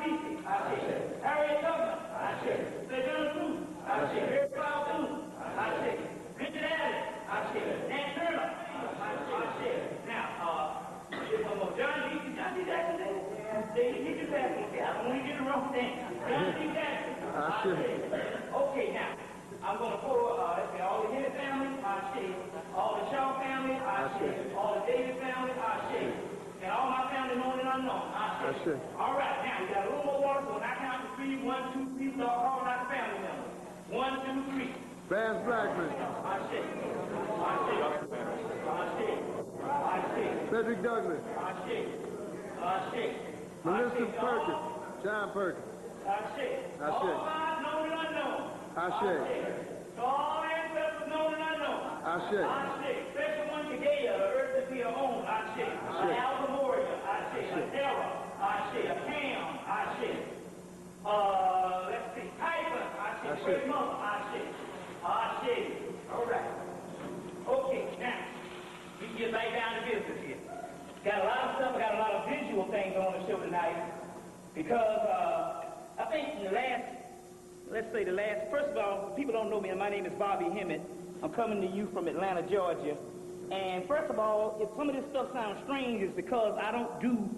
Beatty, I say. Harriet Tubman, I say. Lejeune Cruz, I say. Mary Cloud Boone, I say. Richard Allen, I say. Nat Turner, I say. Now, John D. Jackson, they get your back. Okay, I don't want to get the wrong thing. John D. Jackson, I say. Okay, now, I'm going to pull, let's see, all the Hemmitt family, I say. All the Shaw family, I say. All the Davis family, I say. And all my family known and unknown, I say. All right, now, we got a little more water, so when I count to 3, 1, 2, 3, we'll call out the family members. 1, 2, 3. Vance Blackman. I say. I say. I say. I say. Cedric Douglas. I say. I say. Melissa Perkins. John Perkins. I say. I say. All five known and unknown. I say. All ancestors known and unknown. I say. I say. Special one today, the earth to be her own. I say. Alpha Moria. I say. A Terra. I say. A Cam. I say. Let's see. Typhon. I say. Great Mother. I say. I say. All right. Okay, now, we can get right down to business here. Got a lot of stuff, got a lot of visual things on the show tonight, because I think first of all, people don't know me, and my name is Bobby Hemmitt. I'm coming to you from Atlanta, Georgia. And first of all, if some of this stuff sounds strange, it's because I don't do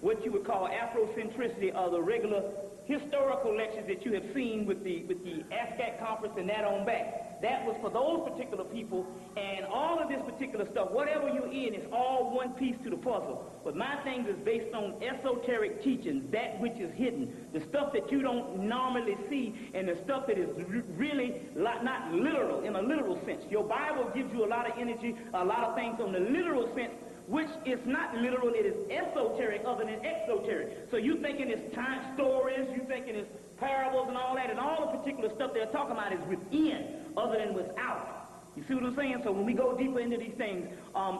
what you would call Afrocentricity, or the regular historical lectures that you have seen with the ASCAC conference and that on back. That was for those particular people, and all of this particular stuff, whatever you're in, is all one piece to the puzzle. But my thing is based on esoteric teachings, that which is hidden, the stuff that you don't normally see, and the stuff that is really not literal, in a literal sense. Your Bible gives you a lot of energy, a lot of things on the literal sense, which is not literal, it is esoteric other than exoteric. So you thinking it's time stories, you thinking it's parables and all that, and all the particular stuff they're talking about is within other than without. You see what I'm saying? So when we go deeper into these things,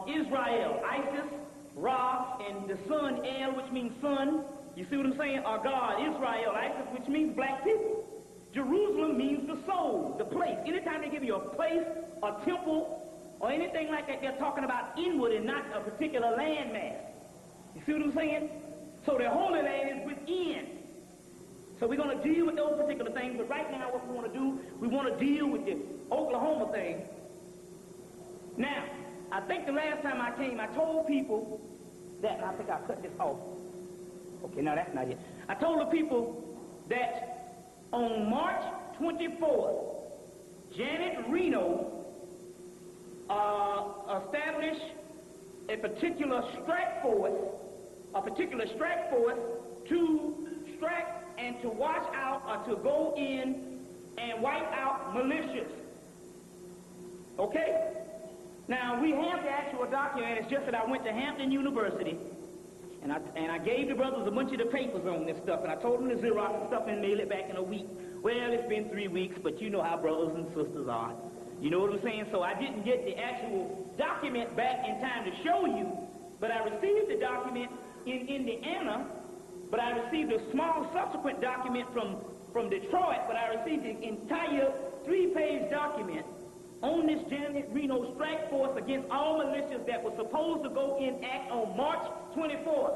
Israel, Isis, Ra, and the sun, El, which means sun, you see what I'm saying, are God. Israel, Isis, which means black people. Jerusalem means the soul, the place. Anytime they give you a place, a temple, or anything like that, they're talking about inward and not a particular landmass. You see what I'm saying? So the Holy Land is within. So we're going to deal with those particular things, but right now what we want to do, we want to deal with the Oklahoma thing. Now, I think the last time I came, I told people that, and I think I cut this off. Okay, no, that's not it. I told the people that on March 24th, Janet Reno established a particular strike force to strike and to watch out or to go in and wipe out militias. Okay? Now, we have the actual document. It's just that I went to Hampton University, and I gave the brothers a bunch of the papers on this stuff, and I told them to Xerox the stuff and mail it back in a week. Well, it's been 3 weeks, but you know how brothers and sisters are. You know what I'm saying? So I didn't get the actual document back in time to show you, but I received the document in Indiana, but I received a small subsequent document from Detroit, but I received the entire 3-page document on this Janet Reno strike force against all militias that were supposed to go in act on March 24th.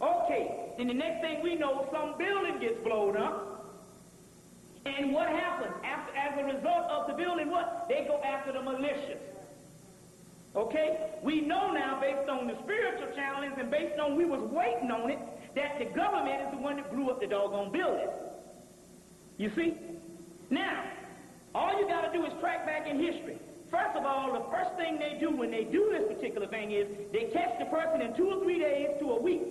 Okay, then the next thing we know, some building gets blown up. And what happens? As a result of the building, what? They go after the militias. Okay? We know now, based on the spiritual channels and based on we was waiting on it, that the government is the one that blew up the doggone building. You see? Now, all you got to do is track back in history. First of all, the first thing they do when they do this particular thing is they catch the person in 2 or 3 days to a week.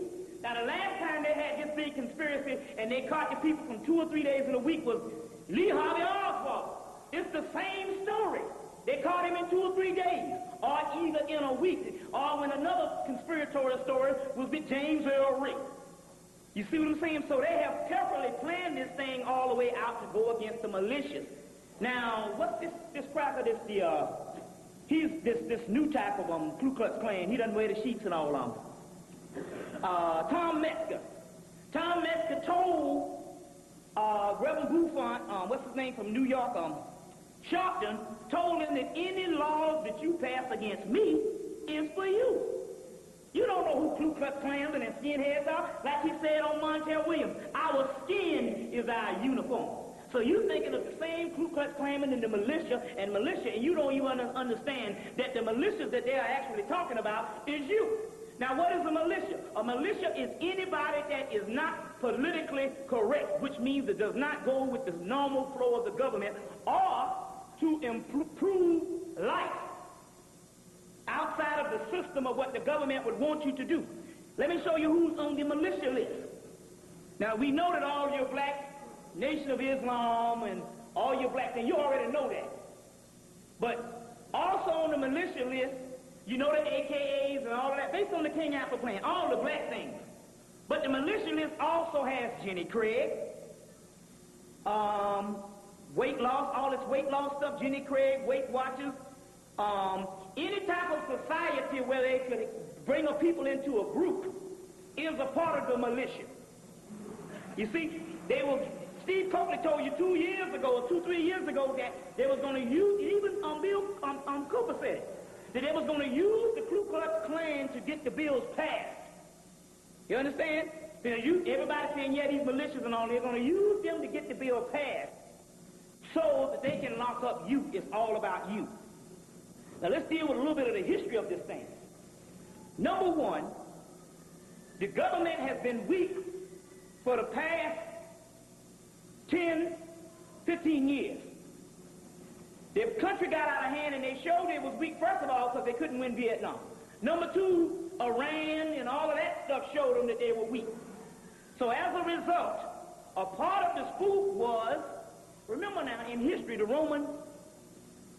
Now, the last time they had this big conspiracy and they caught the people from 2 or 3 days in a week was Lee Harvey Oswald. It's the same story. They caught him in 2 or 3 days, or either in a week, or when another conspiratorial story was with James Earl Ray. You see what I'm saying? So they have carefully planned this thing all the way out to go against the militias. Now, what's this cracker, he's this new type of Ku Klux Klan. He doesn't wear the sheets and all of them. Tom Metzger. Tom Metzger told Reverend Bouffant, what's his name from New York, Sharpton, told him that any laws that you pass against me is for you. You don't know who Ku Klux Klansmen and skinheads are. Like he said on Montel Williams, our skin is our uniform. So you're thinking of the same Ku Klux Klansmen and the militia, and you don't even understand that the militia that they are actually talking about is you. Now, what is a militia? A militia is anybody that is not politically correct, which means it does not go with the normal flow of the government, or to improve life outside of the system of what the government would want you to do. Let me show you who's on the militia list. Now, we know that all your black Nation of Islam and all your black things, you already know that. But also on the militia list, you know the AKAs and all of that, based on the King Apple plan, all the black things. But the militia list also has Jenny Craig, weight loss, all this weight loss stuff, Jenny Craig, Weight Watchers, any type of society where they could bring a people into a group is a part of the militia. You see, Steve Coakley told you 2 years ago, or 2-3 years ago, that they was going to use, even Cooper said it, that they was going to use the Ku Klux Klan to get the bills passed. You understand? Everybody saying, yeah, these militias and all, they're going to use them to get the bill passed so that they can lock up you. It's all about you. Now let's deal with a little bit of the history of this thing. Number one, the government has been weak for the past 10, 15 years. The country got out of hand, and they showed it was weak, first of all, because they couldn't win Vietnam. Number two, Iran and all of that stuff showed them that they were weak. So as a result, a part of the spoof was, remember now, in history, the Roman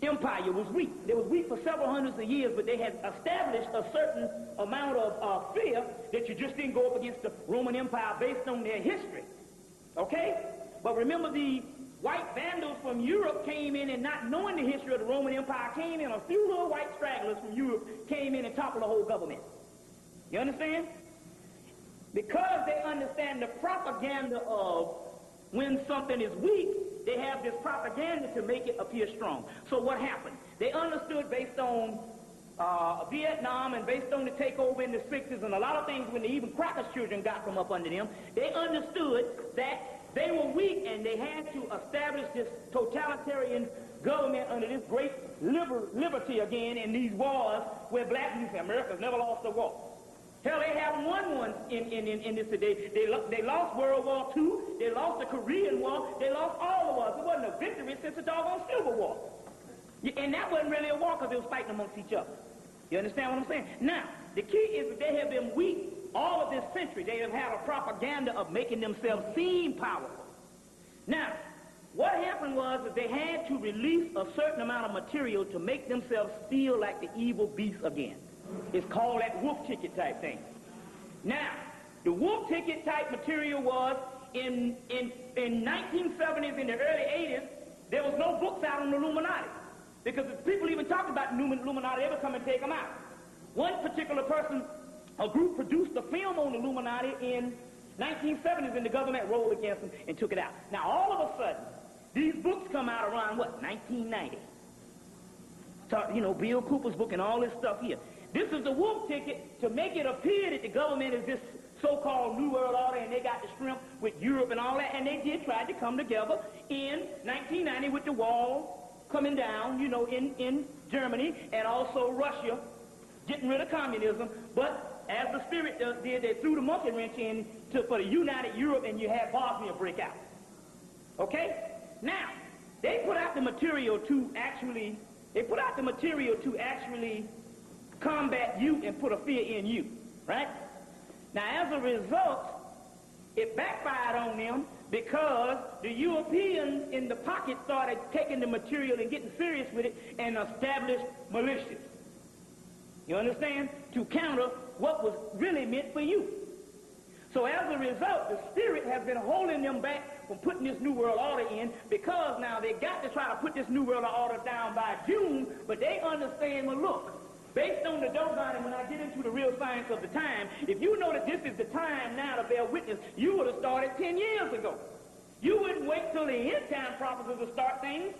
Empire was weak. They was weak for several hundreds of years, but they had established a certain amount of fear that you just didn't go up against the Roman Empire based on their history. Okay? But remember, the white vandals from Europe came in, and not knowing the history of the Roman Empire came in, a few little white stragglers from Europe came in and toppled the whole government. You understand? Because they understand the propaganda of when something is weak, they have this propaganda to make it appear strong. So what happened? They understood based on Vietnam and based on the takeover in the 60s and a lot of things when even Crockett's children got from up under them, they understood that they were weak, and they had to establish this totalitarian government under this great liberty again in these wars where black people say America's never lost a war. Hell, they haven't won one in this today. They lost World War II, they lost the Korean War, they lost all the wars. It wasn't a victory since the doggone Civil War. And that wasn't really a war because they was fighting amongst each other. You understand what I'm saying? Now, the key is that they have been weak all of this century. They have had a propaganda of making themselves seem powerful. Now, what happened was that they had to release a certain amount of material to make themselves feel like the evil beast again. It's called that wolf ticket type thing. Now, the wolf ticket type material was in 1970s, in the early 80s, there was no books out on the Illuminati. Because if people even talked about the Illuminati, they would come and take them out. One particular person, a group produced a film on the Illuminati in 1970s, and the government rolled against them and took it out. Now, all of a sudden, these books come out around, what, 1990? So, you know, Bill Cooper's book and all this stuff here. This is the wolf ticket to make it appear that the government is this so-called New World Order, and they got the shrimp with Europe and all that, and they did try to come together in 1990 with the wall coming down, you know, in Germany, and also Russia, getting rid of communism. But as the Spirit did, they threw the monkey wrench in for the United Europe, and you had Bosnia break out. Okay? Now, they put out the material to actually combat you and put a fear in you, right? Now, as a result, it backfired on them because the Europeans in the pocket started taking the material and getting serious with it and established militias. You understand? To counter what was really meant for you. So as a result, the Spirit has been holding them back from putting this New World Order in, because now they got to try to put this New World Order down by June, but they understand, well, look, based on the dogma, and when I get into the real science of the time, if you know that this is the time now to bear witness, you would have started 10 years ago. You wouldn't wait till the end time prophecies to start things.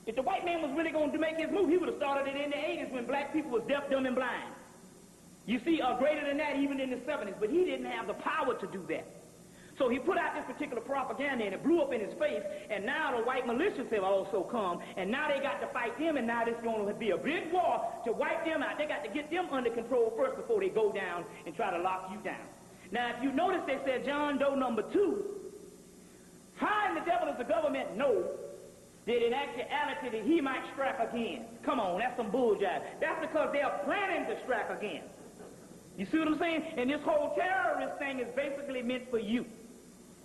If the white man was really going to make his move, he would have started it in the 80s when black people was deaf, dumb, and blind. You see, greater than that even in the 70s, but he didn't have the power to do that. So he put out this particular propaganda, and it blew up in his face, and now the white militias have also come, and now they got to fight them, and now there's going to be a big war to wipe them out. They got to get them under control first before they go down and try to lock you down. Now, if you notice, they said John Doe number 2, how in the devil does the government know that in actuality that he might strike again? Come on, that's some bullshit. That's because they are planning to strike again. You see what I'm saying? And this whole terrorist thing is basically meant for you.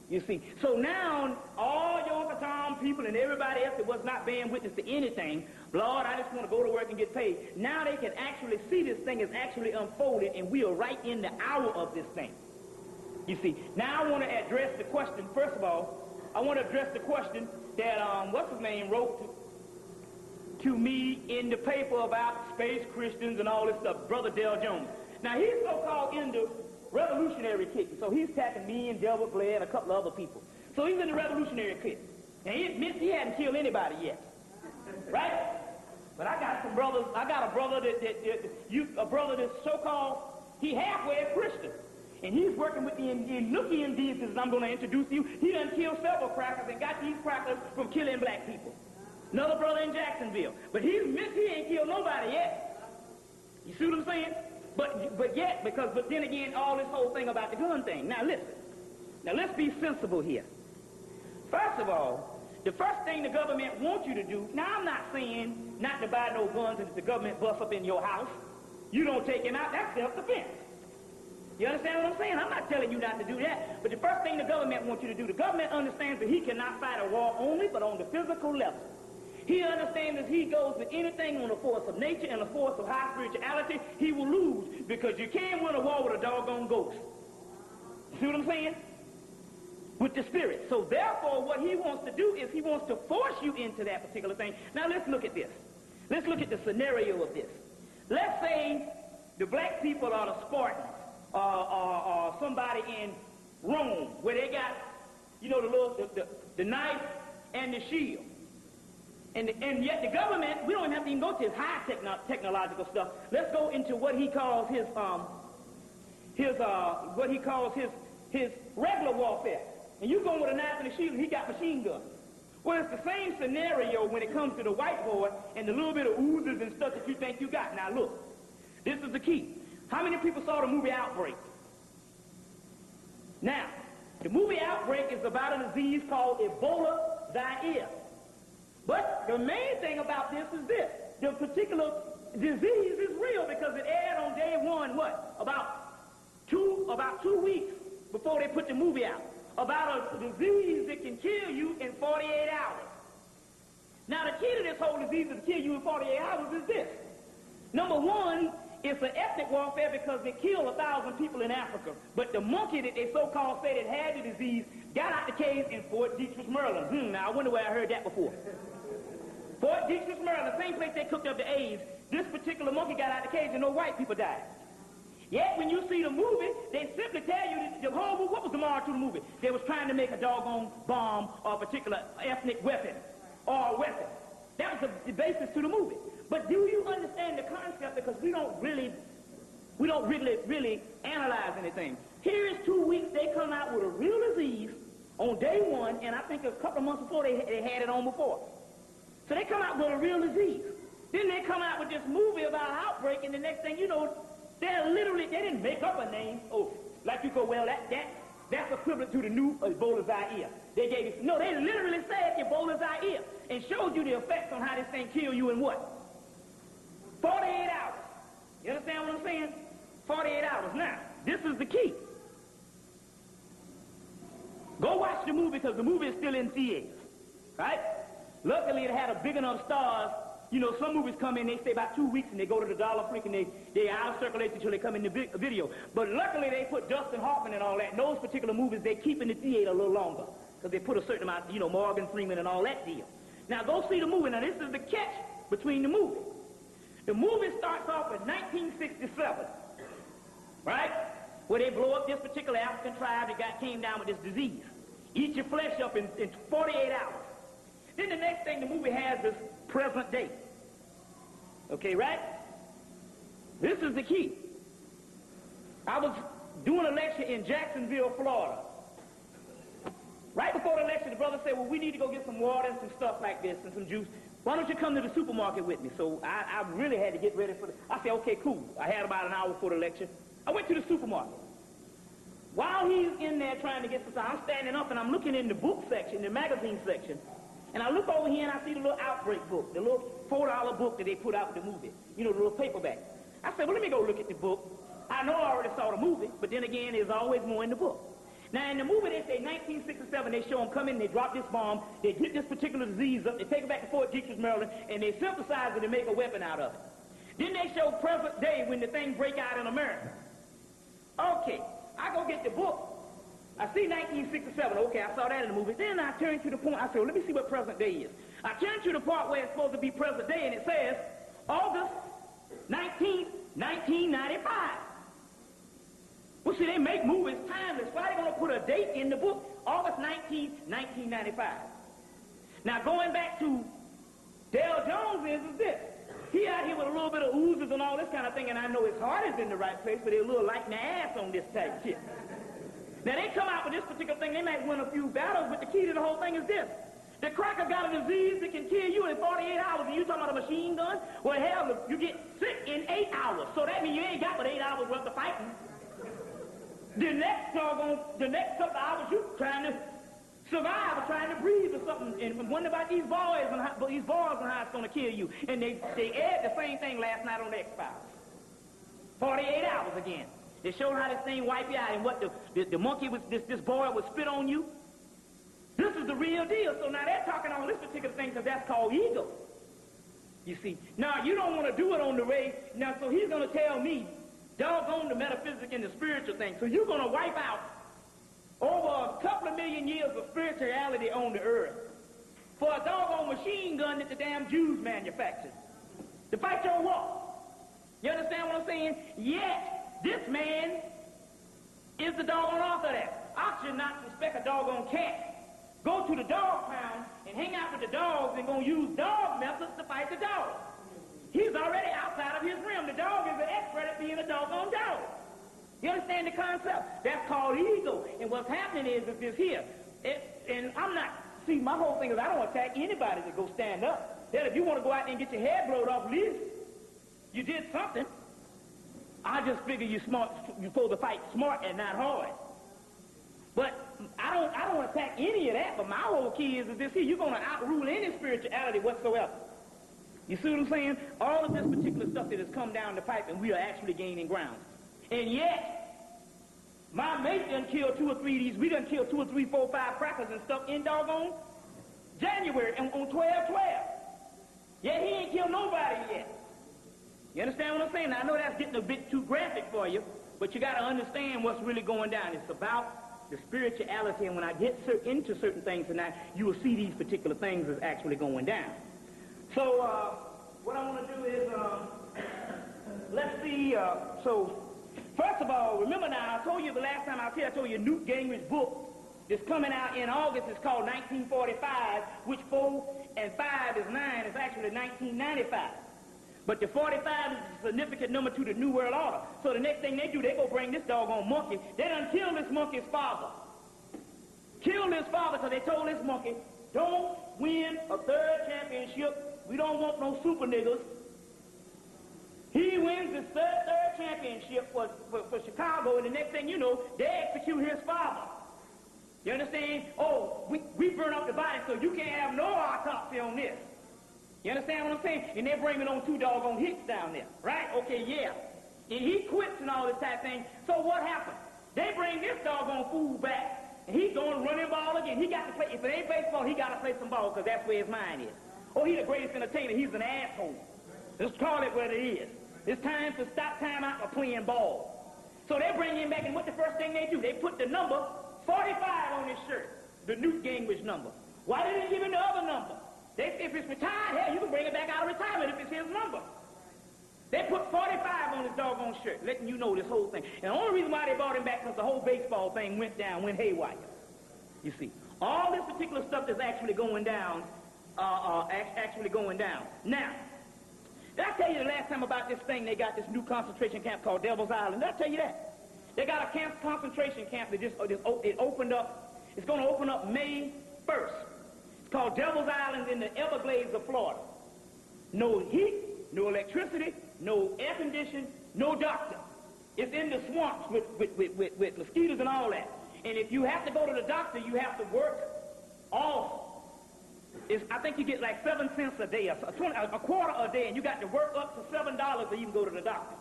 You see, so now all your Uncle Tom people and everybody else that was not bearing witness to anything, Lord, I just want to go to work and get paid. Now they can actually see this thing is actually unfolded, and we are right in the hour of this thing. You see, now I want to address the question, first of all, I want to address the question that, what's his name, wrote to me in the paper about space Christians and all this stuff, Brother Dale Jones. Now, he's so-called into revolutionary kicking, so he's attacking me and Delbert Blair and a couple of other people. So he's in the revolutionary kick. And he admits he hadn't killed anybody yet. Right? But I got some brothers, I got a brother that's so-called, he halfway a Christian. And he's working with the Enochian deities that I'm going to introduce to you. He done killed several crackers and got these crackers from killing black people. Another brother in Jacksonville. But he admits he ain't killed nobody yet. You see what I'm saying? But then again, all this whole thing about the gun thing. Now listen. Now let's be sensible here. First of all, the first thing the government wants you to do, now I'm not saying not to buy no guns and if the government busts up in your house, you don't take him out, that's self-defense. You understand what I'm saying? I'm not telling you not to do that. But the first thing the government wants you to do, the government understands that he cannot fight a war only, but on the physical level. He understands that he goes with anything on the force of nature and the force of high spirituality, he will lose because you can't win a war with a doggone ghost. See what I'm saying? With the spirit. So therefore, what he wants to do is he wants to force you into that particular thing. Now let's look at this. Let's look at the scenario of this. Let's say the black people are the Spartans or somebody in Rome where they got, you know, the knife and the shield. And yet the government, we don't have to even go to his high technological stuff. Let's go into what he calls his regular warfare. And you go with a knife and a shield, and he got machine guns. Well, it's the same scenario when it comes to the whiteboard and the little bit of oozes and stuff that you think you got. Now look, this is the key. How many people saw the movie Outbreak? Now, the movie Outbreak is about a disease called Ebola Zaire. But the main thing about this is this. The particular disease is real because it aired on day one, what? About two weeks before they put the movie out. About a disease that can kill you in 48 hours. Now, the key to this whole disease that can kill you in 48 hours is this. Number one, it's an ethnic warfare because they killed 1,000 people in Africa. But the monkey that they so-called said that had the disease got out the cave in Fort Detrick, Maryland. Now, I wonder where I heard that before. Fort Detrick, Maryland, the same place they cooked up the AIDS. This particular monkey got out the cage and no white people died. Yet when you see the movie, they simply tell you that the whole movie, what was the moral to the movie? They was trying to make a doggone bomb or a particular ethnic weapon or a weapon. That was the basis to the movie. But do you understand the concept? Because we don't really analyze anything. Here is 2 weeks, they come out with a real disease on day one, and I think a couple of months before they had it on before. So they come out with a real disease. Then they come out with this movie about outbreak, and the next thing you know, they didn't make up a name. Oh, like you go, well, that's equivalent to the new Ebola Zaire. They literally said Ebola Zaire and showed you the effects on how this thing kill you in what? 48 hours. You understand what I'm saying? 48 hours. Now, this is the key. Go watch the movie because the movie is still in theaters, right? Luckily, it had a big enough stars. You know, some movies come in, they stay about 2 weeks, and they go to the Dollar Freak, and they out of circulation until they come in the video. But luckily, they put Dustin Hoffman and all that. In those particular movies, they keep in the theater a little longer because they put a certain amount, you know, Morgan Freeman and all that deal. Now, go see the movie. Now, this is the catch between the movies. The movie starts off in 1967, right? Where they blow up this particular African tribe that came down with this disease. Eat your flesh up in 48 hours. Then the next thing the movie has is present day. Okay, right? This is the key. I was doing a lecture in Jacksonville, Florida. Right before the lecture, the brother said, well, we need to go get some water and some stuff like this and some juice. Why don't you come to the supermarket with me? So I really had to get ready for I said, okay, cool. I had about an hour before the lecture. I went to the supermarket. While he's in there trying to get some stuff, I'm standing up and I'm looking in the book section, the magazine section. And I look over here and I see the little Outbreak book, the little $4 book that they put out with the movie. You know, the little paperback. I said, well, let me go look at the book. I know I already saw the movie, but then again, there's always more in the book. Now, in the movie, they say 1967, they show them come in, they drop this bomb, they get this particular disease up, they take it back to Fort Detrick, Maryland, and they synthesize it and make a weapon out of it. Then they show present day when the thing break out in America. Okay, I go get the book. I see 1967. Okay, I saw that in the movie. Then I turn to the point. I said, well, let me see what present day is. I turn to the part where it's supposed to be present day, and it says August 19th, 1995. Well, see, they make movies timeless. Why are they going to put a date in the book? August 19th, 1995. Now, going back to Dale Jones is this. He out here with a little bit of oozes and all this kind of thing, and I know his heart is in the right place, but they're a little light in the ass on this type shit. Now, they come out with this particular thing. They might win a few battles, but the key to the whole thing is this. The cracker got a disease that can kill you in 48 hours, and you talking about a machine gun? Well, hell, you get sick in 8 hours, so that means you ain't got but 8 hours worth of fighting. The next couple of hours, you trying to survive or trying to breathe or something, and wondering about these boys and how it's going to kill you. And they aired the same thing last night on the X-Files. 48 hours again. They showed how this thing wipe you out and what the monkey was, this boy would spit on you. This is the real deal. So now they're talking on this particular thing because that's called ego. You see. Now, you don't want to do it on the way. Now, so he's going to tell me, doggone the metaphysics and the spiritual thing. So you're going to wipe out over a couple of million years of spirituality on the earth for a doggone machine gun that the damn Jews manufactured to fight your war. You understand what I'm saying? Yet, this man is the doggone author of that. I should not suspect a doggone cat. Go to the dog pound and hang out with the dogs and gonna use dog methods to fight the dog. He's already outside of his realm. The dog is an expert at being a doggone dog. You understand the concept? That's called ego. And what's happening is this here. And I'm not, see, my whole thing is I don't attack anybody that go stand up. That if you want to go out there and get your head blowed off, leave. You did something. I just figure you're supposed to fight smart and not hard. But I don't attack any of that, but my whole key is this here. You're going to outrule any spirituality whatsoever. You see what I'm saying? All of this particular stuff that has come down the pipe, and we are actually gaining ground. And yet, my mate done killed 2 or 3 of these. We done killed 2 or 3, 4, 5 crackers and stuff in doggone January on 12/12. Yet he ain't killed nobody yet. You understand what I'm saying? Now, I know that's getting a bit too graphic for you, but you got to understand what's really going down. It's about the spirituality, and when I get into certain things tonight, you will see these particular things is actually going down. So, what I want to do is, let's see, so, first of all, remember now, I told you the last time I was here, I told you Newt Gingrich's book that's coming out in August is called 1945, which 4 and 5 is 9, it's actually 1995. But the 45 is a significant number to the New World Order. So the next thing they do, they go bring this doggone monkey. They done kill this monkey's father. Kill his father because they told this monkey, don't win a 3rd championship. We don't want no super niggas. He wins his third championship for Chicago, and the next thing you know, they execute his father. You understand? Oh, we burn up the body so you can't have no autopsy on this. You understand what I'm saying? And they're bringing on 2 doggone hits down there, right? Okay, yeah. And he quits and all this type of thing. So what happened? They bring this doggone fool back, and he's going to run him ball again. He got to play. If it ain't baseball, he got to play some ball because that's where his mind is. Oh, he's the greatest entertainer. He's an asshole. Let's call it what it is. It's time to stop time out for playing ball. So they bring him back, and what the first thing they do? They put the number 45 on his shirt, the Newt Gingrich number. Why didn't they give him the other number? If it's retired, hell, you can bring it back out of retirement if it's his number. They put 45 on his doggone shirt, letting you know this whole thing. And the only reason why they brought him back was the whole baseball thing went haywire. You see, all this particular stuff that's actually going down, Now, did I tell you the last time about this thing? They got this new concentration camp called Devil's Island. Did I tell you that? They got a concentration camp that it opened up. It's going to open up May 1st. It's called Devil's Island in the Everglades of Florida. No heat, no electricity, no air conditioning, no doctor. It's in the swamps with mosquitoes and all that. And if you have to go to the doctor, you have to work off. I think you get like 7 cents a day, a quarter a day, and you got to work up to $7 to even go to the doctor.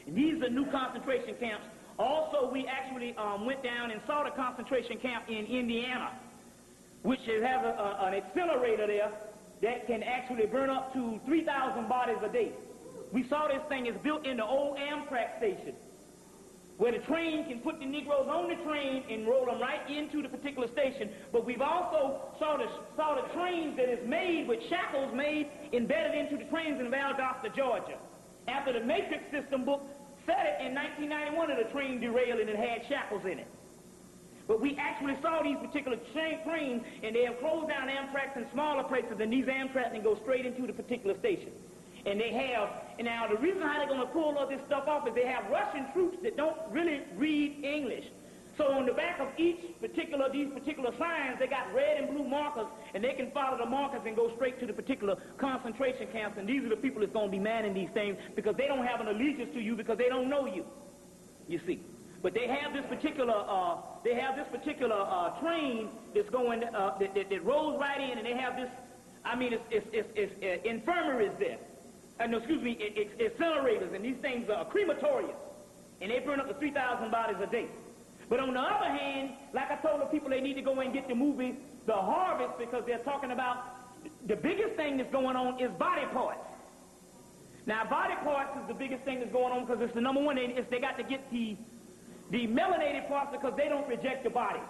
And these are new concentration camps. Also, we actually went down and saw the concentration camp in Indiana, which has an accelerator there that can actually burn up to 3,000 bodies a day. We saw this thing is built in the old Amtrak station, where the train can put the Negroes on the train and roll them right into the particular station. But we've also saw the trains that is made with shackles made embedded into the trains in Valdosta, Georgia. After the Matrix system book said it in 1991 that the train derailed and it had shackles in it. But we actually saw these particular trains, and they have closed down Amtrak in smaller places, and these Amtrak can go straight into the particular station. And they have, and now the reason how they're going to pull all this stuff off is they have Russian troops that don't really read English. So on the back of these particular signs, they got red and blue markers, and they can follow the markers and go straight to the particular concentration camps. And these are the people that's going to be manning these things, because they don't have an allegiance to you, because they don't know you. You see. But they have this particular train that's going that rolls right in, and they have this. I mean, it's infirmaries there. No, excuse me, it's accelerators, and these things are crematoriums, and they burn up to 3,000 bodies a day. But on the other hand, like I told the people, they need to go and get the movie The Harvest, because they're talking about the biggest thing that's going on is body parts. Now, body parts is the biggest thing that's going on because it's the number one. They got to get the melanated parts because they don't reject the body.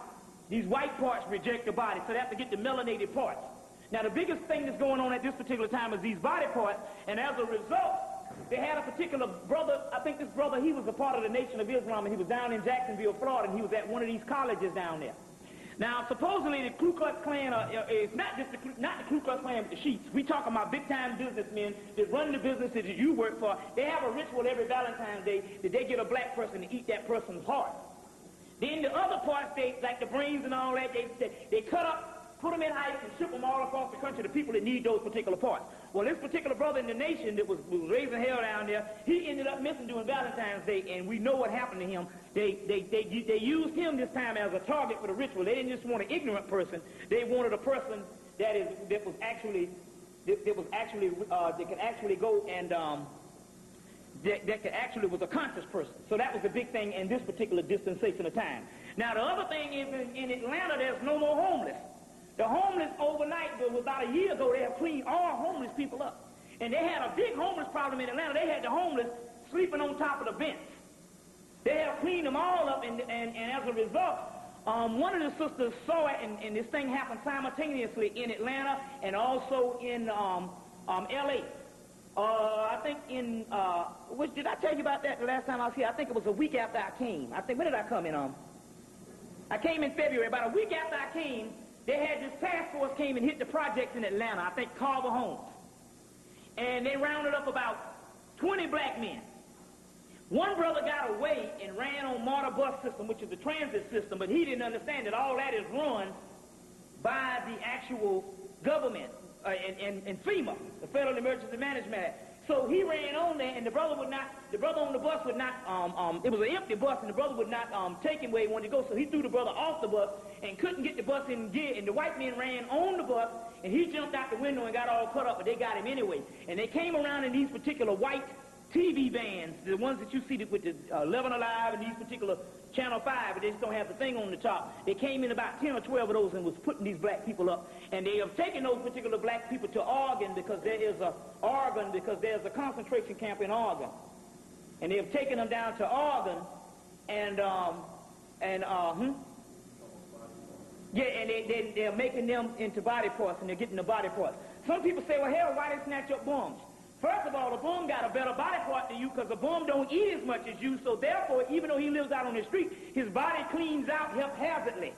These white parts reject the body, so they have to get the melanated parts. Now, the biggest thing that's going on at this particular time is these body parts, and as a result, they had a particular brother. I think this brother, he was a part of the Nation of Islam, and he was down in Jacksonville, Florida, and he was at one of these colleges down there. Now, supposedly, the Ku Klux Klan is not the Ku Klux Klan with the sheets. We talking about big-time businessmen that run the businesses that you work for. They have a ritual every Valentine's Day that they get a black person to eat that person's heart. Then the other parts, like the brains and all that, they cut up, put them in ice, and ship them all across the country to people that need those particular parts. Well, this particular brother in the nation that was raising hell down there, he ended up missing during Valentine's Day, and we know what happened to him. They used him this time as a target for the ritual. They didn't just want an ignorant person. They wanted a person that could actually go and that was a conscious person. So that was the big thing in this particular dispensation of time. Now, the other thing is in Atlanta, there's no more homeless. The homeless overnight, about a year ago, they have cleaned all homeless people up. And they had a big homeless problem in Atlanta. They had the homeless sleeping on top of the bench. They have cleaned them all up, and as a result, one of the sisters saw it, and this thing happened simultaneously in Atlanta and also in L.A. I think did I tell you about that the last time I was here? I think it was a week after I came. When did I come in? I came in February. About a week after I came, they had this task force came and hit the projects in Atlanta, I think Carver Homes. And they rounded up about 20 black men. One brother got away and ran on MARTA bus system, which is the transit system, but he didn't understand that all that is run by the actual government and FEMA, the Federal Emergency Management Act. So he ran on there, and the brother on the bus would not, it was an empty bus, and the brother would not take him where he wanted to go, so he threw the brother off the bus and couldn't get the bus in gear, and the white men ran on the bus, and he jumped out the window and got all cut up, but they got him anyway. And they came around in these particular white TV vans, the ones that you see with the 11 Alive and these particular Channel 5, but they just don't have the thing on the top. They came in about 10 or 12 of those and was putting these black people up. And they have taken those particular black people to Oregon because there's a concentration camp in Oregon. And they have taken them down to Oregon and they're making them into body parts, and they're getting the body parts. Some people say, well, hell, why they snatch up bums? First of all, the bum got a better body part than you because the bum don't eat as much as you, so therefore, even though he lives out on the street, his body cleans out haphazardly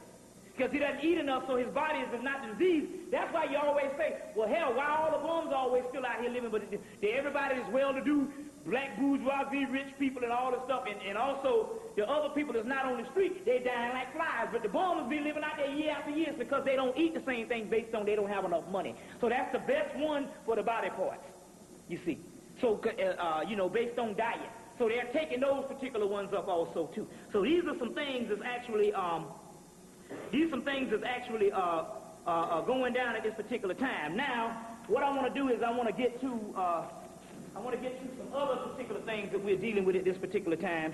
because he doesn't eat enough, so his body is not diseased. That's why you always say, well, hell, why all the bums always still out here living, but everybody is well-to-do, black bourgeoisie, rich people, and all this stuff, and also the other people that's not on the street, they dying like flies. But the bummers be living out there year after year because they don't eat the same thing based on they don't have enough money. So that's the best one for the body parts, you see. So, you know, based on diet. So they're taking those particular ones up also too. So these are some things that's actually, going down at this particular time. Now, what I want to do is I want to get to some other particular things that we're dealing with at this particular time.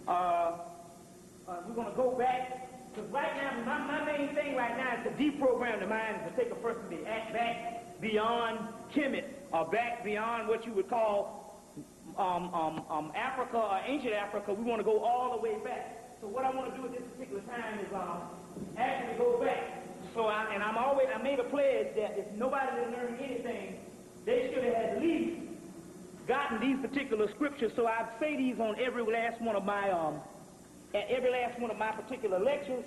We're going to go back, because right now, my main thing right now is to deprogram the mind, is to take a person back beyond Kemetic, or back beyond what you would call Africa or ancient Africa. We want to go all the way back. So what I want to do at this particular time is actually go back. So I made a pledge that if nobody didn't learn anything, they should have at least gotten these particular scriptures. So I say these on every last one of my particular lectures.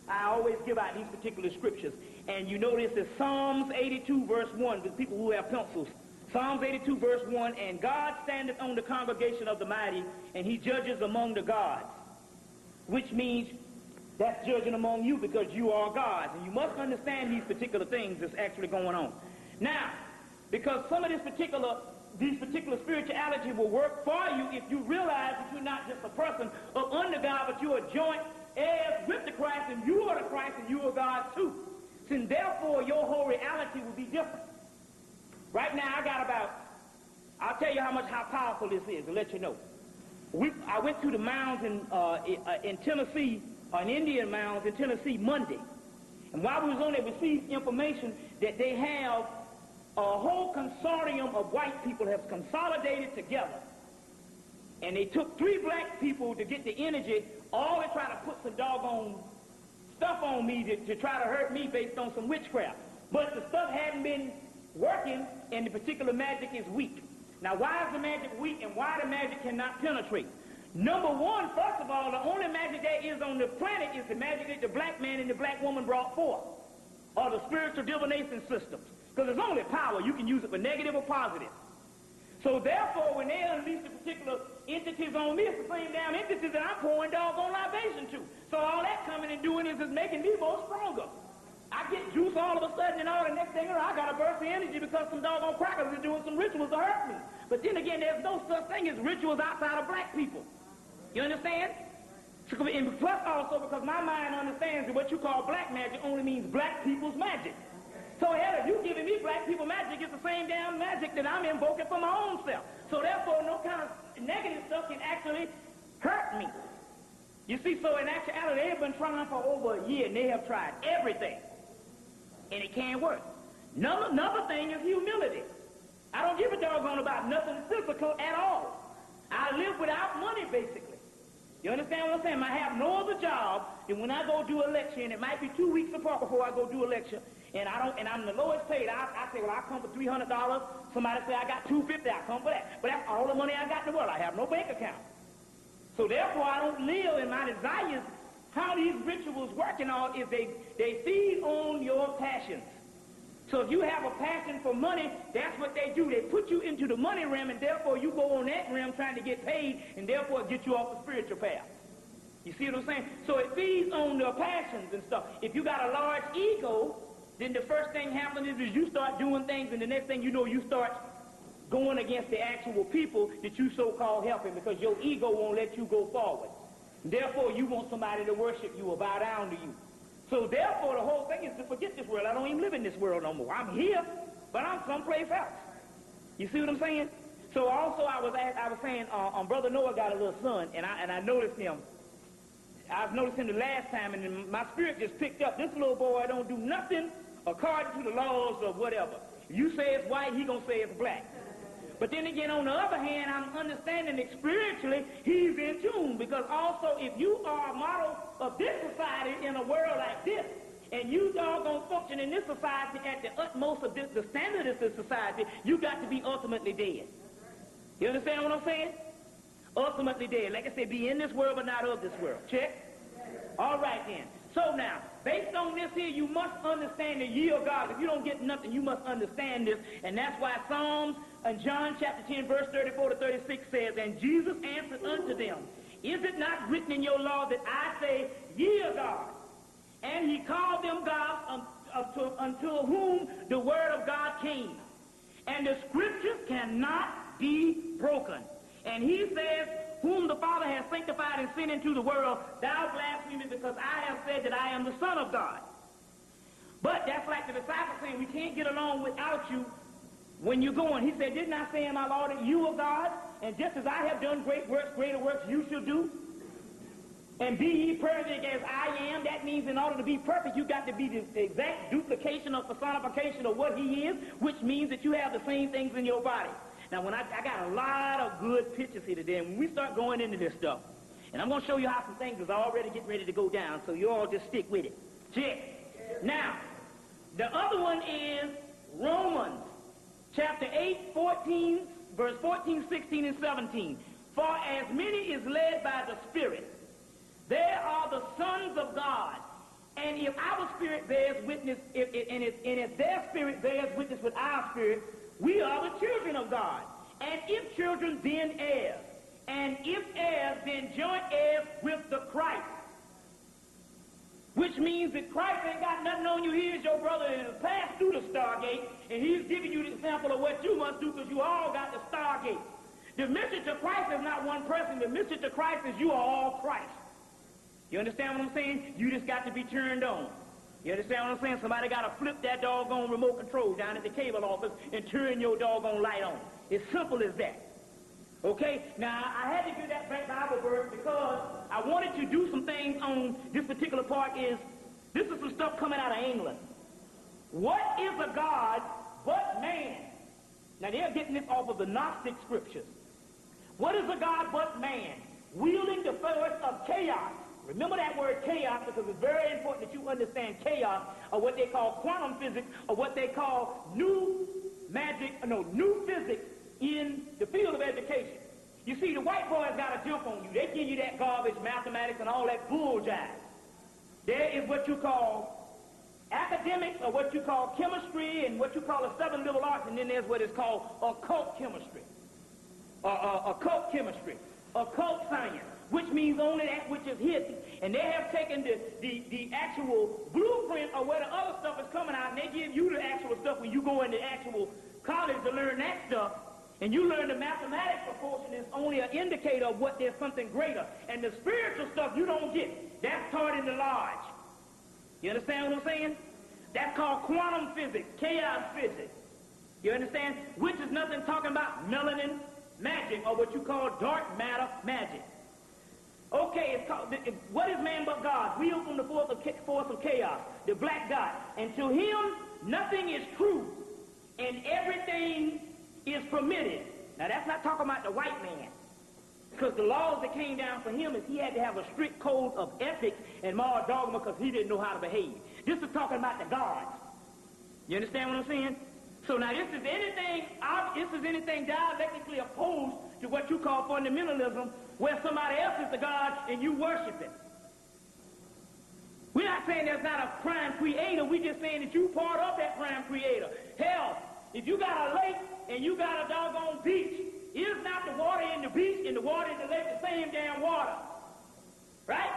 I always give out these particular scriptures. And you notice it's Psalms 82 verse 1, for people who have pencils. Psalms 82 verse 1, and God standeth on the congregation of the mighty, and he judges among the gods. Which means that's judging among you because you are gods. And you must understand these particular things that's actually going on. Now, because some of these particular spirituality will work for you if you realize that you're not just a person of under God, but you're a joint heirs with the Christ, and you are the Christ, and you are God too. And therefore, your whole reality will be different. Right now, I'll tell you how powerful this is, to let you know. I went to the mounds in Tennessee, in Indian mounds in Tennessee Monday. And while we was on there, we received information that they have a whole consortium of white people have consolidated together. And they took 3 black people to get the energy, all to try to put some doggone stuff on me to try to hurt me based on some witchcraft. But the stuff hadn't been working, and the particular magic is weak. Now, why is the magic weak, and why the magic cannot penetrate? Number one, first of all, the only magic there is on the planet is the magic that the black man and the black woman brought forth, or the spiritual divination systems. Because there's only power. You can use it for negative or positive. So therefore, when they unleash the particular entities on me, it's the same damn entities that I'm pouring doggone libation to. So all that coming and doing is making me more stronger. I get juice all of a sudden, and all the next thing I got a burst of energy because some doggone crackers are doing some rituals to hurt me. But then again, there's no such thing as rituals outside of black people. You understand? And plus also because my mind understands that what you call black magic only means black people's magic. So hell, if you giving me black people magic, it's the same damn magic that I'm invoking for my own self. So therefore, no kind of negative stuff can actually hurt me. You see, so in actuality, they have been trying for over a year, and they have tried everything. And it can't work. Another thing is humility. I don't give a doggone about nothing physical at all. I live without money, basically. You understand what I'm saying? I have no other job than when I go do a lecture, and it might be 2 weeks apart before I go do a lecture, and I'm the lowest paid. I say, well, I come for $300. Somebody say I got $250. I come for that. But that's all the money I got in the world. I have no bank account. So therefore, I don't live in my desires. How these rituals work and all is they feed on your passions. So if you have a passion for money, that's what they do. They put you into the money realm, and therefore you go on that realm trying to get paid, and therefore get you off the spiritual path. You see what I'm saying? So it feeds on your passions and stuff. If you got a large ego, then the first thing happens is you start doing things, and the next thing you know, you start going against the actual people that you so-called helping, because your ego won't let you go forward. Therefore, you want somebody to worship you or bow down to you. So therefore, the whole thing is to forget this world. I don't even live in this world no more. I'm here, but I'm someplace else. You see what I'm saying? So also, I was saying, Brother Noah got a little son, and I noticed him. I've noticed him the last time, and my spirit just picked up. This little boy don't do nothing according to the laws of whatever. If you say it's white, he gonna say it's black. But then again, on the other hand, I'm understanding that spiritually, he's in tune. Because also, if you are a model of this society in a world like this, and you are going to function in this society at the utmost of the standard of this society, you got to be ultimately dead. You understand what I'm saying? Ultimately dead. Like I said, be in this world, but not of this world. Check? All right, then. So now, based on this here, you must understand the year of God. If you don't get nothing, you must understand this. And that's why Psalms and John chapter 10, verse 34 to 36 says, and Jesus answered unto them, Is it not written in your law that I say, ye are God? And he called them gods unto whom the word of God came. And the scriptures cannot be broken. And he says, whom the Father has sanctified and sent into the world, thou blasphemest, because I have said that I am the Son of God. But that's like the disciples saying, we can't get along without you when you're going. He said, didn't I say in my law that you are God? And just as I have done great works, greater works you shall do. And be ye perfect as I am. That means in order to be perfect, you got to be the exact duplication or personification of what he is, which means that you have the same things in your body. Now, when I got a lot of good pictures here today, and when we start going into this stuff, and I'm going to show you how some things is already getting ready to go down, so you all just stick with it. Check. Now, the other one is Romans chapter 8, 14, verse 14, 16, and 17. For as many is led by the Spirit, they are the sons of God. And if our spirit bears witness, if their spirit bears witness with our spirit, we are the children of God. And if children, then heirs. And if heirs, then joint heirs with the Christ. Which means that Christ ain't got nothing on you. Here's your brother and has passed through the Stargate, and he's giving you the example of what you must do because you all got the Stargate. The mission to Christ is not one person. The mission to Christ is you are all Christ. You understand what I'm saying? You just got to be turned on. You understand what I'm saying? Somebody got to flip that doggone remote control down at the cable office and turn your doggone light on. It's simple as that. Okay? Now, I had to give that back Bible verse because I wanted to do some things on this particular part. This is some stuff coming out of England. What is a God but man? Now, they're getting this off of the Gnostic scriptures. What is a God but man? Wielding the force of chaos. Remember that word chaos because it's very important that you understand chaos, or what they call quantum physics, or what they call new physics in the field of education. You see, the white boys got to jump on you. They give you that garbage, mathematics, and all that bull jive. There is what you call academics, or what you call chemistry, and what you call the 7 liberal arts, and then there's what is called occult chemistry, occult science, which means only that which is hidden. And they have taken the actual blueprint of where the other stuff is coming out, and they give you the actual stuff when you go into actual college to learn that stuff, and you learn the mathematics proportion is only an indicator of what there's something greater. And the spiritual stuff you don't get. That's taught in the lodge. You understand what I'm saying? That's called quantum physics, chaos physics. You understand? Which is nothing talking about melanin magic, or what you call dark matter magic. Okay, it's called, what is man but God? Wheeled from the force of chaos, the black dot. And to him, nothing is true, and everything is permitted. Now, that's not talking about the white man, because the laws that came down for him is he had to have a strict code of ethics and moral dogma because he didn't know how to behave. This is talking about the gods. You understand what I'm saying? So now this is anything dialectically opposed to what you call fundamentalism, where somebody else is the God and you worship it. We're not saying there's not a prime creator. We're just saying that you part of that prime creator. Hell, if you got a lake and you got a doggone beach, is not the water in the beach and the water in the lake the same damn water? Right?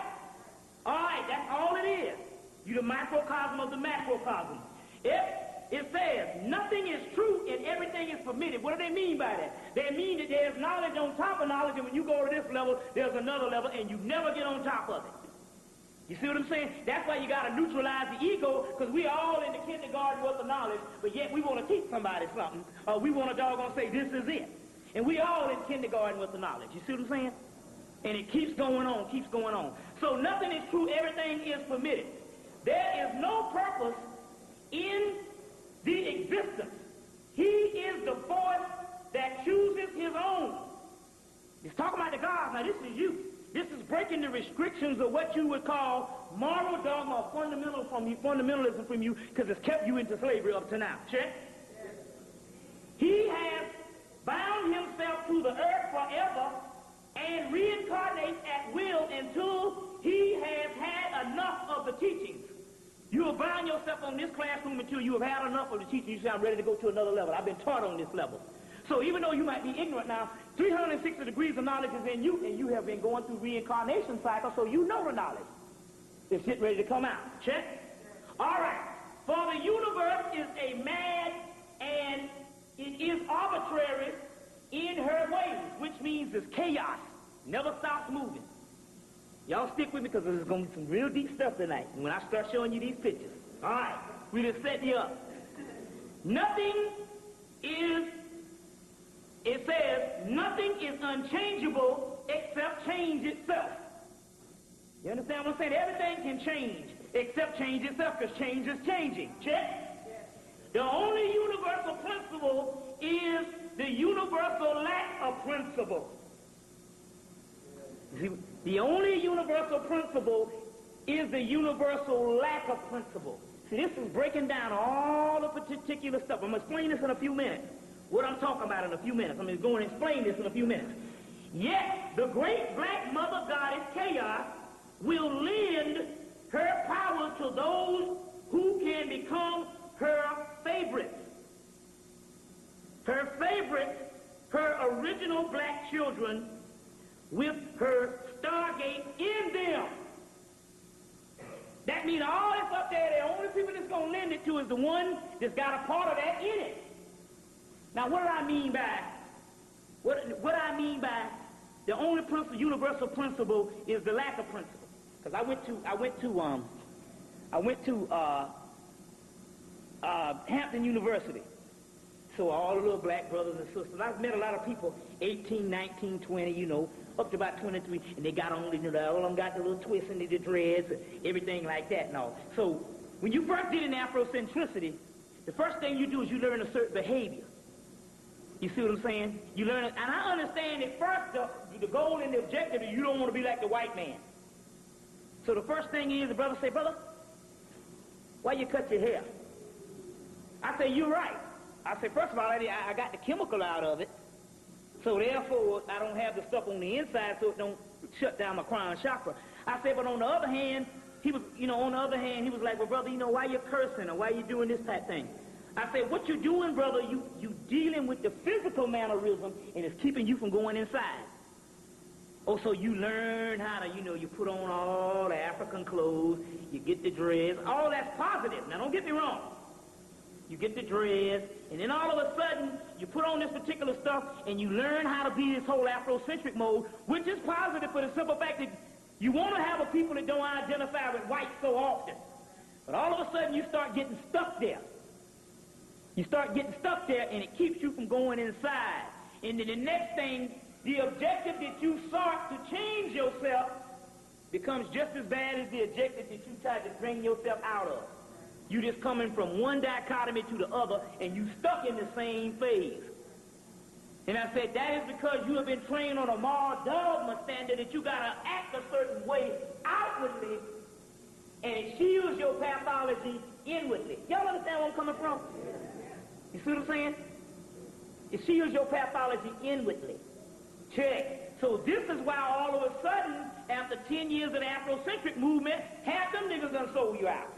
All right, that's all it is. You're the microcosm of the macrocosm. It says nothing is true and everything is permitted. What do they mean by that? They mean that there's knowledge on top of knowledge, and when you go to this level, there's another level, and you never get on top of it. You see what I'm saying? That's why you got to neutralize the ego, because we all in the kindergarten with the knowledge, but yet we want to teach somebody something, or we want to doggone say this is it. And we all in kindergarten with the knowledge. You see what I'm saying? And it keeps going on, keeps going on. So nothing is true, everything is permitted. There is no purpose in the existence. He is the force that chooses his own. He's talking about the gods. Now, this is you. This is breaking the restrictions of what you would call moral dogma or fundamentalism from you, because it's kept you into slavery up to now. Check? He has bound himself to the earth forever and reincarnates at will until he has had enough of the teachings. You will bind yourself on this classroom until you have had enough of the teaching. You say, I'm ready to go to another level. I've been taught on this level. So even though you might be ignorant now, 360 degrees of knowledge is in you, and you have been going through reincarnation cycle, so you know the knowledge. It's getting ready to come out. Check? All right. For the universe is a mad and it is arbitrary in her ways, which means it's chaos. Never stops moving. Y'all stick with me because there's going to be some real deep stuff tonight when I start showing you these pictures. All right. We just set you up. Nothing is, it says, nothing is unchangeable except change itself. You understand what I'm saying? Everything can change except change itself because change is changing. Check? Yes. The only universal principle is the universal lack of principle. See, the only universal principle is the universal lack of principle. See, this is breaking down all the particular stuff. I'm going to explain this in a few minutes. What I'm talking about in a few minutes. I'm going to go and explain this in a few minutes. Yet, the great black mother goddess Chaos will lend her power to those who can become her favorites. Her favorites, her original black children, with her stargate in them. That means all that's up there, the only people that's going to lend it to is the one that's got a part of that in it. Now, what do I mean by, what I mean by the only principle, universal principle is the lack of principle. Because I went to Hampton University. So all the little black brothers and sisters, I've met a lot of people, 18, 19, 20, you know, up to about 23, and they got on, you know, all of them got the little twists and the dreads, and everything like that and all. So when you first get in Afrocentricity, the first thing you do is you learn a certain behavior. You see what I'm saying? You learn it, and I understand at first the goal and the objective is you don't want to be like the white man. So the first thing is the brother say, brother, why you cut your hair? I say, you're right. I say, first of all, I got the chemical out of it, so therefore I don't have the stuff on the inside so it don't shut down my crown chakra. I say, but on the other hand, he was like, well, brother, you know, why you cursing or why you doing this type thing? I say, what you doing, brother, you dealing with the physical mannerism and it's keeping you from going inside. Oh, so you learn how to, you know, you put on all the African clothes, you get the dress, all that's positive. Now, don't get me wrong. You get the dress, and then all of a sudden, you put on this particular stuff, and you learn how to be this whole Afrocentric mode, which is positive for the simple fact that you want to have a people that don't identify with white so often. But all of a sudden, you start getting stuck there. You start getting stuck there, and it keeps you from going inside. And then the next thing, the objective that you sought to change yourself becomes just as bad as the objective that you tried to bring yourself out of. You just coming from one dichotomy to the other, and you stuck in the same phase. And I said, that is because you have been trained on a moral dogma standard that you got to act a certain way outwardly, and it shields your pathology inwardly. Y'all understand where I'm coming from? You see what I'm saying? It shields your pathology inwardly. Check. So this is why all of a sudden, after 10 years of the Afrocentric movement, half them niggas done sold you out.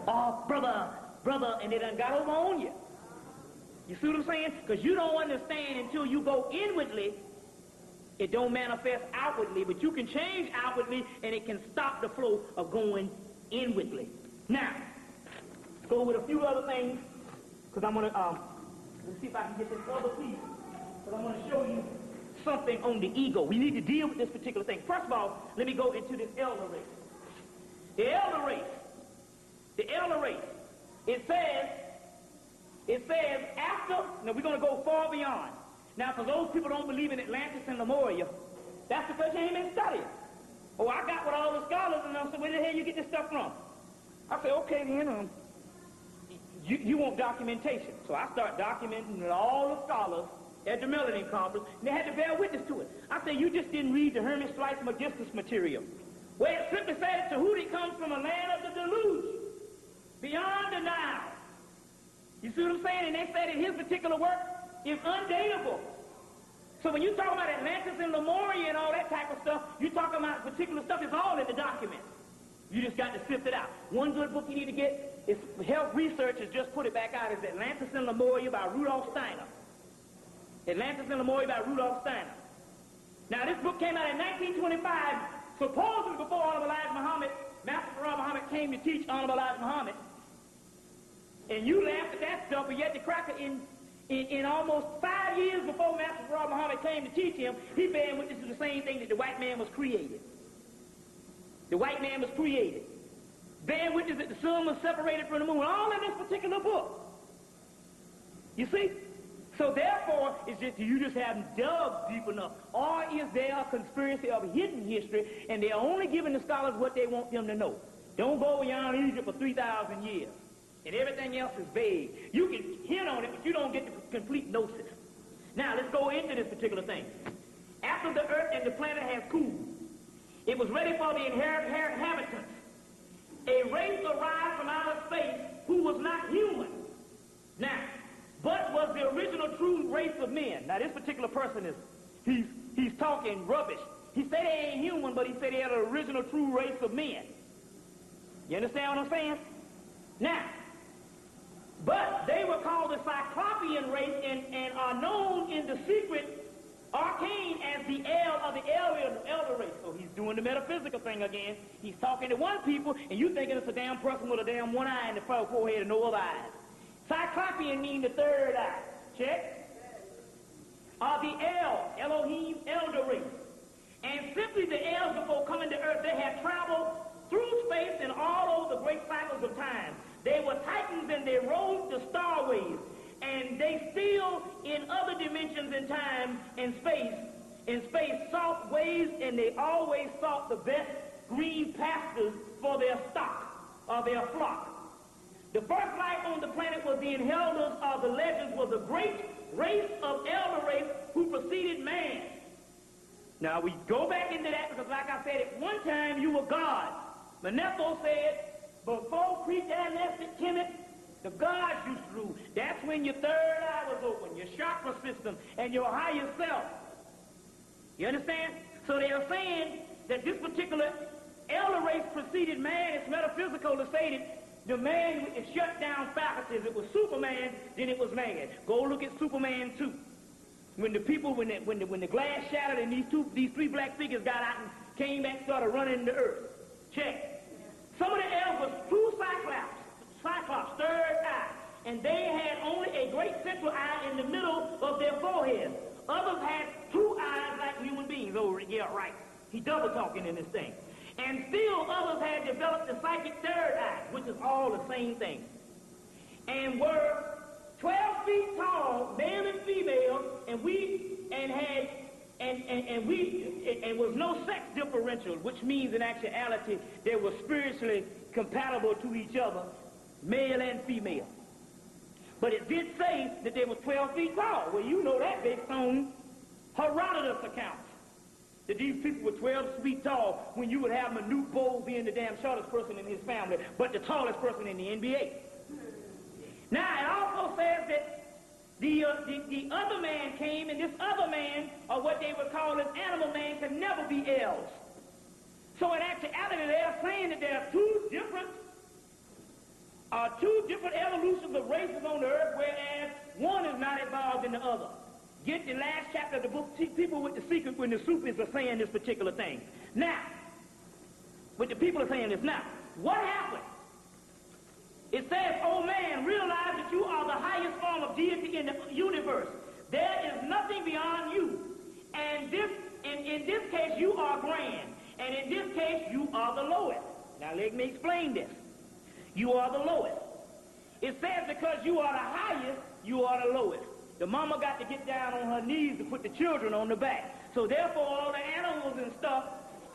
Oh, brother, and they done got over on you. You see what I'm saying? Because you don't understand until you go inwardly, it don't manifest outwardly, but you can change outwardly, and it can stop the flow of going inwardly. Now, let's go with a few other things, because I'm going to, let's see if I can get this other piece, because I'm going to show you something on the ego. We need to deal with this particular thing. First of all, let me go into this elder race. The elder race. The elder race. It says after, now we're going to go far beyond. Now, for those people who don't believe in Atlantis and Lemuria, that's because you ain't been studying. Oh, I got with all the scholars, and I said, where the hell you get this stuff from? I said, okay, then, you want documentation. So I start documenting all the scholars at the Millennium Conference, and they had to bear witness to it. I said, you just didn't read the Hermes Slice Magistus material, where it simply said, Tahuti comes from a land of the deluge, beyond the Nile. You see what I'm saying? And they said that his particular work is undateable. So when you talk about Atlantis and Lemuria and all that type of stuff, you talking about particular stuff, it's all in the document. You just got to sift it out. One good book you need to get is Health Researchers just put it back out. It's Atlantis and Lemuria by Rudolf Steiner. Atlantis and Lemuria by Rudolf Steiner. Now, this book came out in 1925, supposedly before Honorable Elijah Muhammad, Master Farah Muhammad came to teach Honorable Elijah Muhammad. And you laughed at that stuff, but yet the cracker in almost 5 years before Master Farah Muhammad came to teach him, he bear witness to the same thing that the white man was created. The white man was created. Bear witness that the sun was separated from the moon, all in this particular book. You see? So therefore, it's just you just haven't dug deep enough. Or is there a conspiracy of hidden history, and they're only giving the scholars what they want them to know? Don't go beyond Egypt for 3,000 years. And everything else is vague. You can hint on it, but you don't get the complete gnosis. Now, let's go into this particular thing. After the earth and the planet has cooled, it was ready for the inhabitants. A race arrived from outer space who was not human. Now, but was the original true race of men. Now, this particular person he's talking rubbish. He said they ain't human, but he said they had an original true race of men. You understand what I'm saying? Now, but they were called the Cyclopean race and are known in the secret arcane as the elder race. So he's doing the metaphysical thing again. He's talking to one people, and you thinking it's a damn person with a damn one eye in the forehead and no other eyes. Cyclopean means the third eye. Check. The Elohim, elder race. And simply the elves before coming to earth, they had traveled through space and all over the great cycles of time. They were titans and they rode the starways. And they still, in other dimensions in time and space, sought ways, and they always sought the best green pastures for their stock or their flock. The first life on the planet was the inheritors of the legends, was a great race of elder race who preceded man. Now we go back into that because, like I said, at one time you were God. Manetho said, before pre-dynastic Kemetic, the gods used to rule. That's when your third eye was open, your chakra system, and your higher self. You understand? So they are saying that this particular elder race preceded man. It's metaphysical to say that the man with the shut down faculties, it was Superman, then it was man. Go look at Superman 2. When the people, when the glass shattered and these three black figures got out and came back and started running the earth. Check. Some of the elves was true Cyclops, third eye, and they had only a great central eye in the middle of their forehead. Others had two eyes like human beings. Oh, yeah, right. He double talking in this thing. And still others had developed the psychic third eye, which is all the same thing. And were 12 feet tall, male and female, and was no sex differential, which means in actuality they were spiritually compatible to each other, male and female. But it did say that they were 12 feet tall. Well, you know that based on Herodotus accounts. That these people were 12 feet tall when you would have Manute Bol being the damn shortest person in his family, but the tallest person in the NBA. Now, it also says that the other man came, and this other man, or what they would call an animal man, could never be elves. So in actuality, they are saying that there are two different evolutions of races on the earth, whereas one is not involved in the other. Get the last chapter of the book, People with the Secret, when the Sufis are saying this particular thing. Now, when the people are saying this, now, what happened? It says, oh man, realize that you are the highest form of deity in the universe. There is nothing beyond you. And in this case, you are grand. And in this case, you are the lowest. Now, let me explain this. You are the lowest. It says because you are the highest, you are the lowest. The mama got to get down on her knees to put the children on the back. So therefore, all the animals and stuff,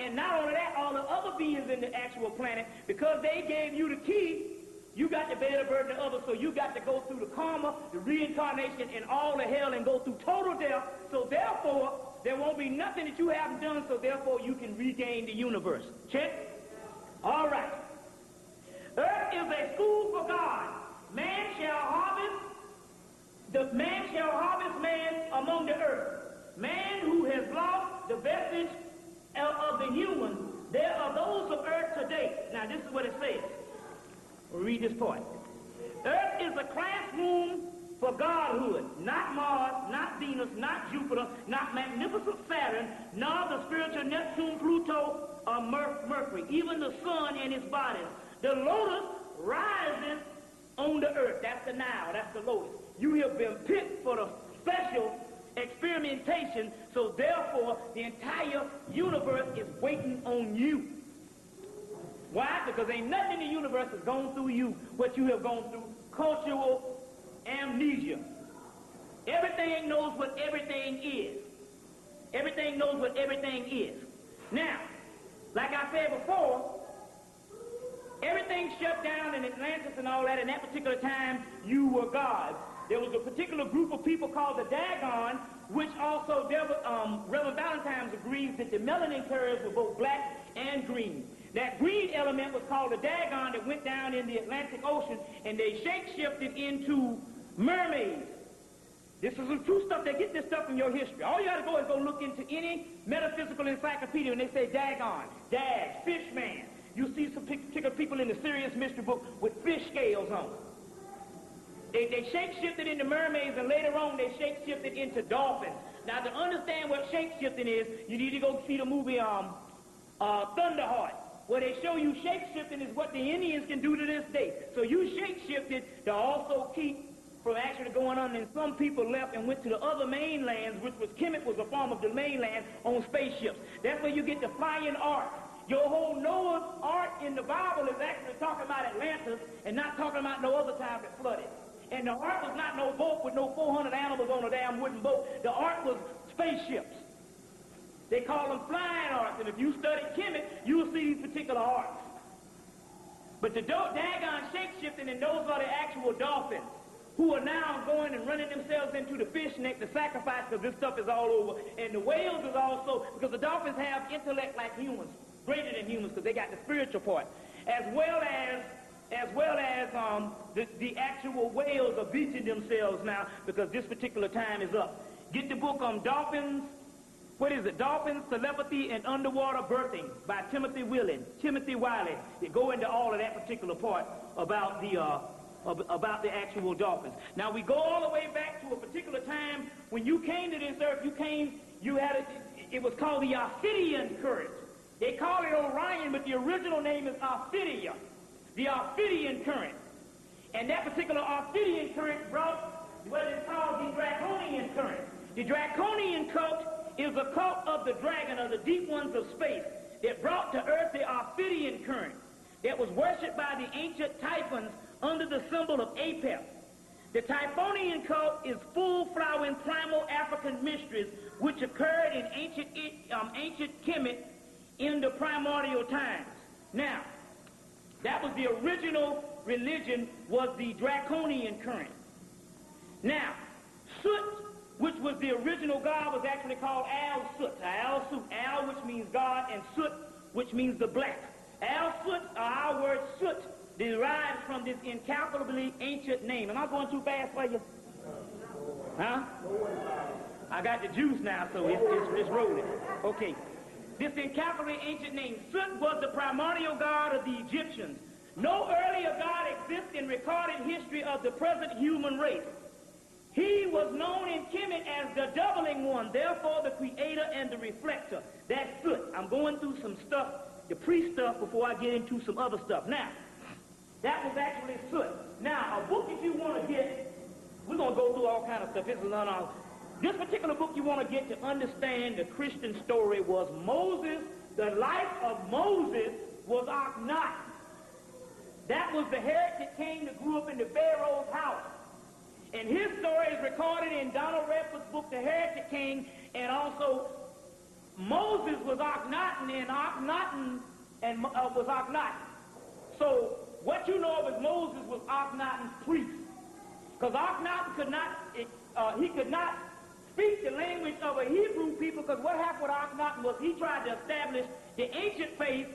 and not only that, all the other beings in the actual planet, because they gave you the key, you got to bear the burden of others, so you got to go through the karma, the reincarnation, and all the hell, and go through total death. So therefore, there won't be nothing that you haven't done, so therefore you can regain the universe. Check? All right. Earth is a school for God. Man shall harvest man among the earth. Man who has lost the vestige of the human There are those of earth today. Now, this is what it says. We'll read this part. Earth is a classroom for godhood, not Mars, not Venus, not Jupiter, not magnificent Saturn, nor the spiritual Neptune, Pluto, or Mercury, even the sun and its bodies. The lotus rises on the earth. That's the Nile. That's the lotus. You have been picked for the special experimentation, so therefore the entire universe is waiting on you. Why? Because ain't nothing in the universe has gone through you what you have gone through. Cultural amnesia. Everything knows what everything is. Everything knows what everything is. Now, like I said before, everything shut down in Atlantis and all that. In that particular time, you were gods. There was a particular group of people called the Dagon, which also Reverend Valentine's agrees that the melanin curves were both black and green. That green element was called the Dagon that went down in the Atlantic Ocean, and they shape-shifted into mermaids. This is some true stuff. They get this stuff from your history. All you got to go is go look into any metaphysical encyclopedia, and they say Dagon, Dag, fish man. You see some particular people in the Sirius mystery book with fish scales on. They shape-shifted into mermaids, and later on they shape-shifted into dolphins. Now, to understand what shape-shifting is, you need to go see the movie Thunderheart, where they show you shape-shifting is what the Indians can do to this day. So you shape-shifted to also keep from actually going on, and some people left and went to the other mainlands, which was Kemetic was a form of the mainland on spaceships. That's where you get the flying ark. Your whole Noah's Ark in the Bible is actually talking about Atlantis and not talking about no other time that flooded. And the ark was not no boat with no 400 animals on a damn wooden boat. The ark was spaceships. They call them flying arks, and if you study Kemetic, you will see these particular arks. But the Dagon shape-shifting, and those are the actual dolphins who are now going and running themselves into the fish neck to sacrifice, because this stuff is all over. And the whales is also, because the dolphins have intellect like humans, greater than humans, because they got the spiritual part, as well as the actual whales are beaching themselves now, because this particular time is up. Get the book on Dolphins. What is it? Dolphins, Telepathy, and Underwater Birthing by Timothy Wiley. They go into all of that particular part about the actual dolphins. Now we go all the way back to a particular time when you came to this earth. It was called the Ophidian current. They call it Orion, but the original name is Ophidia. The Ophidian current. And that particular Ophidian current brought what is called the Draconian current. The Draconian cult is a cult of the dragon, or the deep ones of space, that brought to earth the Ophidian current that was worshipped by the ancient Typhons under the symbol of Apep. The Typhonian cult is full-flowering primal African mysteries which occurred in ancient Kemet in the primordial times. Now, that was the original religion, was the Draconian current. Now, Sut, which was the original god, was actually called Al-Sut. Al, which means God, and Sut, which means the black. Al-Sut, or our word Sut, derives from this incalculably ancient name. Am I going too fast for you? Huh? I got the juice now, so it's rolling. Okay. This incalculably ancient name, Sut, was the primordial god of the Egyptians. No earlier god exists in recorded history of the present human race. He was known in Kemet as the doubling one, therefore the creator and the reflector. That's Sut. I'm going through some stuff, the pre-stuff, before I get into some other stuff. Now, that was actually Sut. Now, a book if you want to get, we're going to go through all kind of stuff. This particular book you want to get to understand the Christian story was Moses. The life of Moses was Akhenaten. That was the heretic king that grew up in the Pharaoh's house. And his story is recorded in Donald Redford's book, The Heretic King, and also Moses was Akhenaten, and Akhenaten was Akhenaten. So what you know of as Moses was Akhenaten's priest, because Akhenaten could not speak the language of a Hebrew people, because what happened with Akhenaten was he tried to establish the ancient faith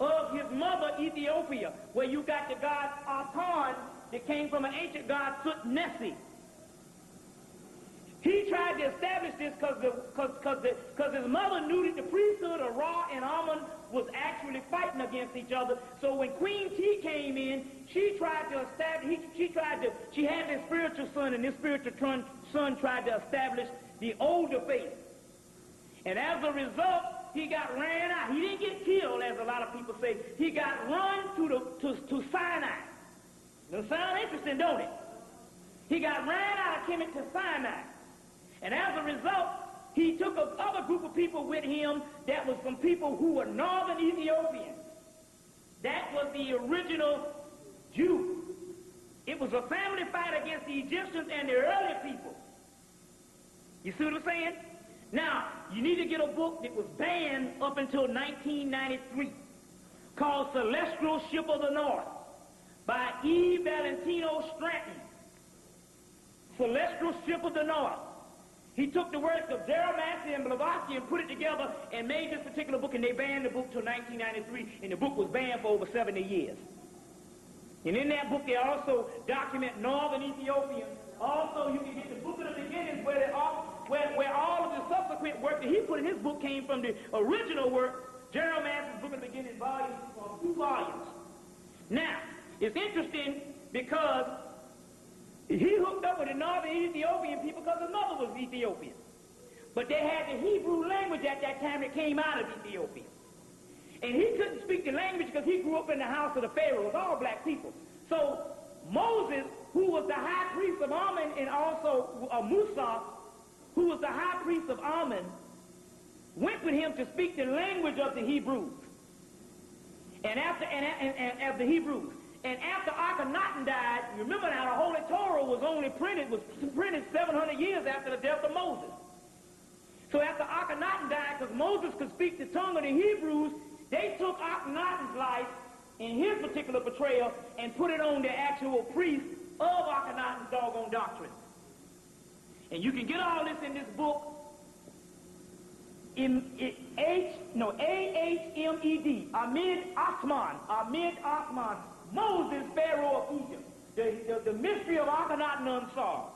of his mother Ethiopia, where you got the god Aton that came from an ancient god Tutnesi. He tried to establish this because his mother knew that the priesthood of Ra and Amun was actually fighting against each other. So when Queen T came in, she tried to establish, she had this spiritual son, and this spiritual son tried to establish the older faith. And as a result, he got ran out. He didn't get killed, as a lot of people say. He got run to Sinai. It'll sound interesting, don't it? He got ran out of Kemetic to Sinai. And as a result, he took another group of people with him that was some people who were northern Ethiopians. That was the original Jew. It was a family fight against the Egyptians and the early people. You see what I'm saying? Now, you need to get a book that was banned up until 1993 called Celestial Ship of the North by E. Valentino Stratton. Celestial Ship of the North. He took the works of Jeremiah and Blavatsky and put it together and made this particular book, and they banned the book till 1993, and the book was banned for over 70 years. And in that book, they also document northern Ethiopia. Also, you can get the book of the beginnings where all of the subsequent work that he put in his book came from the original work, Jeremiah's book of the beginnings, volumes, 2 volumes. Now, it's interesting because he hooked up with the northern Ethiopian people because his mother was Ethiopian. But they had the Hebrew language at that time that came out of Ethiopia. And he couldn't speak the language because he grew up in the house of the Pharaoh. It was all black people. So Moses, who was the high priest of Ammon, and also Musa, who was the high priest of Ammon, went with him to speak the language of the Hebrews. And after the Hebrews. And after Akhenaten died, you remember now, the Holy Torah was printed 700 years after the death of Moses. So after Akhenaten died, because Moses could speak the tongue of the Hebrews, they took Akhenaten's life in his particular portrayal and put it on the actual priest of Akhenaten's doggone doctrine. And you can get all this in this book, A-H-M-E-D, Ahmed Osman, Moses, Pharaoh of Egypt, the mystery of Akhenaten unsolved.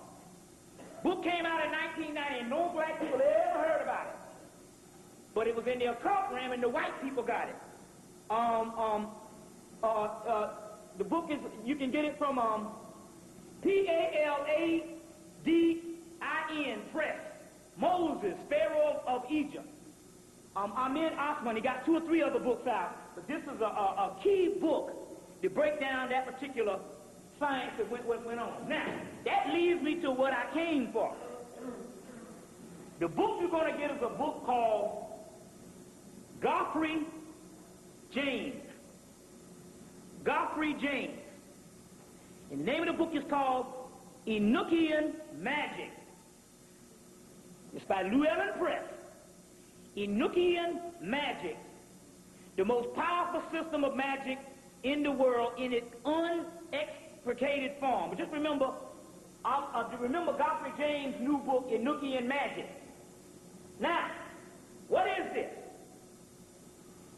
Book came out in 1990, and no black people ever heard about it. But it was in the occult realm, and the white people got it. The book is, you can get it from P-A-L-A-D-I-N Press. Moses, Pharaoh of Egypt. Ahmed Osman, he got 2 or 3 other books out, but this is a key book to break down that particular science that went on. Now, that leads me to what I came for. The book you're going to get is a book called Godfrey James. Godfrey James. And the name of the book is called Enochian Magic. It's by Llewellyn Press. Enochian Magic. The most powerful system of magic in the world in its unexplicated form. But just remember, Godfrey James' new book, Enochian Magic. Now, what is this?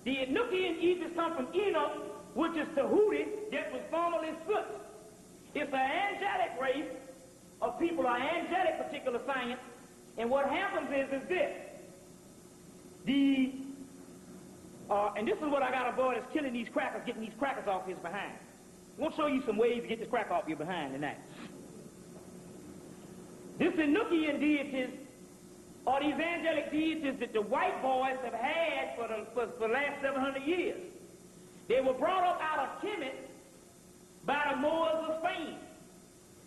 The Enochian Egyptians come from Enoch, which is Tahuti, that was formerly Sut. It's an angelic race of people, an angelic particular science, and what happens is this. And this is what I got to avoid, is killing these crackers, getting these crackers off his behind. I want to show you some ways to get this crack off your behind tonight. This Enochian deities are these angelic deities that the white boys have had for the last 700 years. They were brought up out of Hemmitt by the Moors of Spain.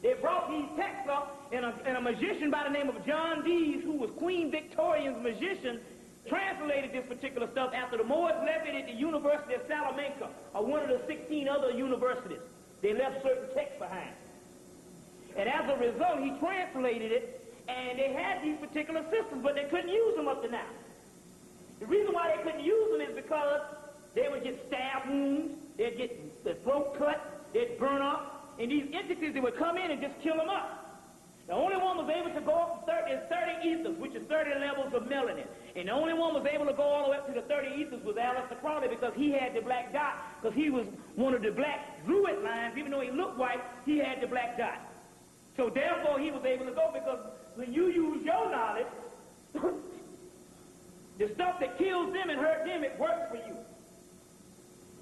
They brought these texts up, and a magician by the name of John Dees, who was Queen Victoria's magician, translated this particular stuff after the Moors left it at the University of Salamanca, or one of the 16 other universities. They left certain texts behind. And as a result, he translated it, and they had these particular systems, but they couldn't use them up to now. The reason why they couldn't use them is because they would get stab wounds, they'd get the throat cut, they'd burn up, and these entities, they would come in and just kill them up. The only one was able to go up to 30 ethers, which is 30 levels of melanin. And the only one was able to go all the way up to the 30 ethers was Aleister Crowley, because he had the black dot, because he was one of the black druid lines. Even though he looked white, he had the black dot. So therefore he was able to go, because when you use your knowledge, the stuff that kills them and hurt them, it works for you.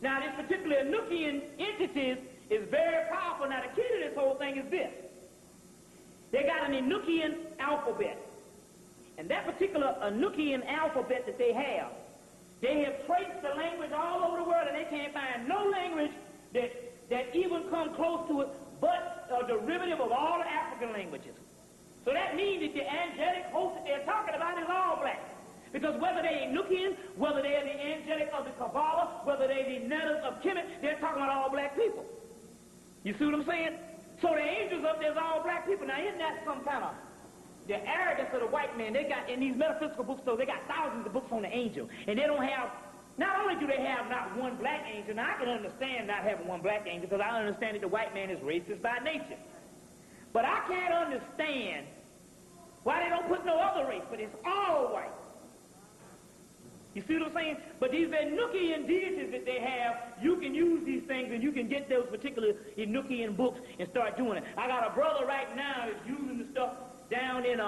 Now this particular Enochian entities is very powerful. Now the key to this whole thing is this. They got an Enochian alphabet. And that particular Enochian alphabet that they have traced the language all over the world, and they can't find no language that even come close to it but a derivative of all the African languages. So that means that the angelic host that they're talking about is all black. Because whether they're Enochian, whether they're the angelic of the Kabbalah, whether they're the Netters of Kemetic, they're talking about all black people. You see what I'm saying? So the angels up there is all black people. Now isn't that some kind of the arrogance of the white man? They got, in these metaphysical books, so they got thousands of books on the angel. And they don't have, not only do they have not one black angel, now I can understand not having one black angel, because I understand that the white man is racist by nature. But I can't understand why they don't put no other race, but it's all white. You see what I'm saying? But these Enochian deities that they have, you can use these things and you can get those particular Enochian books and start doing it. I got a brother right now that's using the stuff down in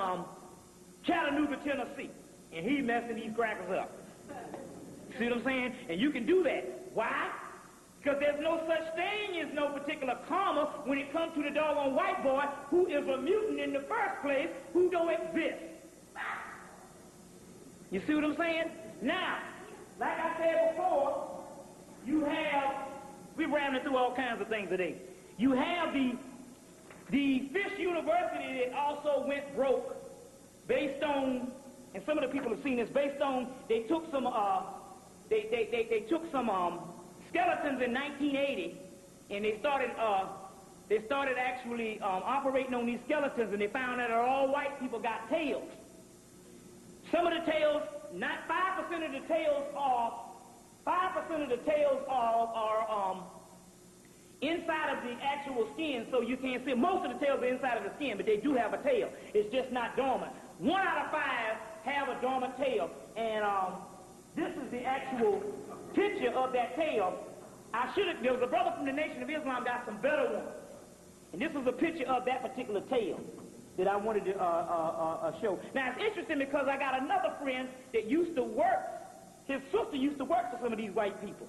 Chattanooga, Tennessee, and he's messing these crackers up. See what I'm saying? And you can do that. Why? Because there's no such thing as no particular karma when it comes to the doggone white boy who is a mutant in the first place, who don't exist. You see what I'm saying? Now, like I said before, you have, we're rambling through all kinds of things today. You have the Fish University that also went broke based on, and some of the people have seen this, based on, they took some, they took some skeletons in 1980, and they started actually operating on these skeletons, and they found that all white people got tails. Some of the tails, not 5% of the tails are, 5% of the tails are inside of the actual skin, so you can't see. Most of the tails are inside of the skin, but they do have a tail. It's just not dormant. 1 out of 5 have a dormant tail, and this is the actual picture of that tail. There was a brother from the Nation of Islam got some better ones, and this was a picture of that particular tail that I wanted to show. Now, it's interesting because I got another friend that used to work, his sister used to work for some of these white people.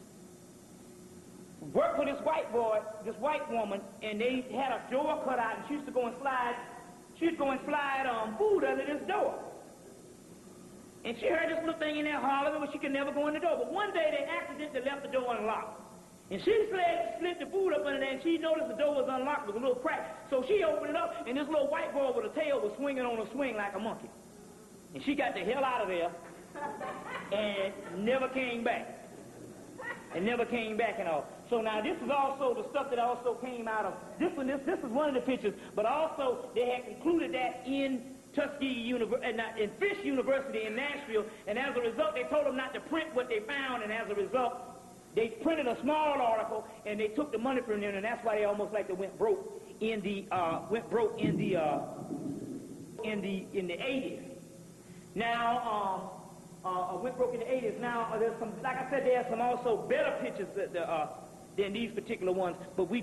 Worked for this white boy, this white woman, and they had a door cut out, and she used to go and slide, food under this door. And she heard this little thing in there hollering, but she could never go in the door. But one day, they accidentally left the door unlocked. And she slid the food up under there, and she noticed the door was unlocked with a little crack. So she opened it up, and this little white boy with a tail was swinging on a swing like a monkey. And she got the hell out of there and never came back. And all. So now this is also the stuff that also came out of, this is one of the pictures, but also they had concluded that in Tuskegee in Fish University in Nashville, and as a result, they told them not to print what they found, and as a result, they printed a small article, and they took the money from them, and that's why they almost like they went broke in the 80s. Now, went broke in the 80s. Now, there's some, like I said, there's some also better pictures than these particular ones. But we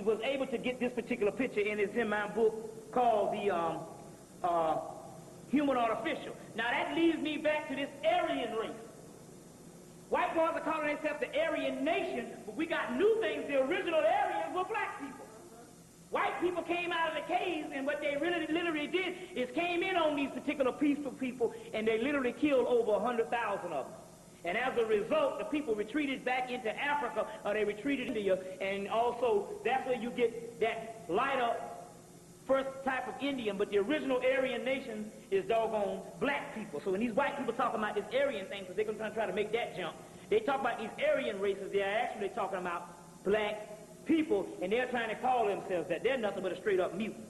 was able to get this particular picture, and it's in my book called the Human Artificial. Now, that leads me back to this Aryan race. White boys are calling themselves the Aryan nation, but we got new things. The original Aryans were black people. White people came out of the caves, and what they really literally did is came in on these particular peaceful people, and they literally killed over 100,000 of them. And as a result, the people retreated back into Africa, or they retreated into India, and also that's where you get that lighter first type of Indian, but the original Aryan nation is doggone black people. So when these white people talking about this Aryan thing, because they're going to try to make that jump, they talk about these Aryan races, they're actually talking about black people, and they're trying to call themselves that. They're nothing but a straight up mutant.